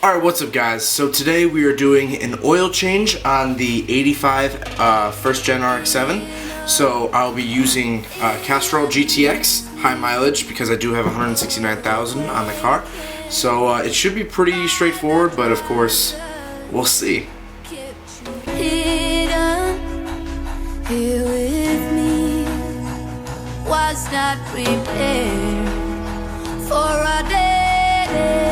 Alright, what's up guys? So today we are doing an oil change on the 85 first gen RX-7. So I'll be using Castrol GTX high mileage because I do have 169,000 on the car. So it should be pretty straightforward, but of course we'll see. Here with me, was not prepared for a dead end.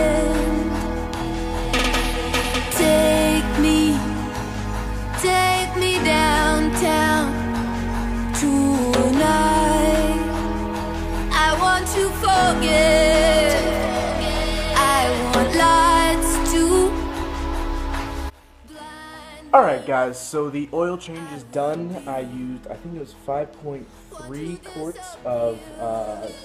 Take me downtown tonight. I want to forget. I want lights to blind. Alright guys, so the oil change is done. I used, I think it was 5.3 quarts of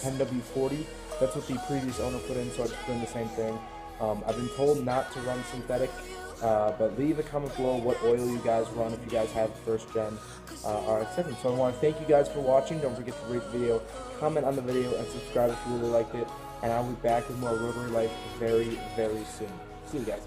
10W40. That's what the previous owner put in, so I just put in the same thing. I've been told not to run synthetic, but leave a comment below what oil you guys run if you guys have first gen RX-7. So I want to thank you guys for watching. Don't forget to rate the video, comment on the video, and subscribe if you really liked it. And I'll be back with more Rotary Life very, very soon. See you guys.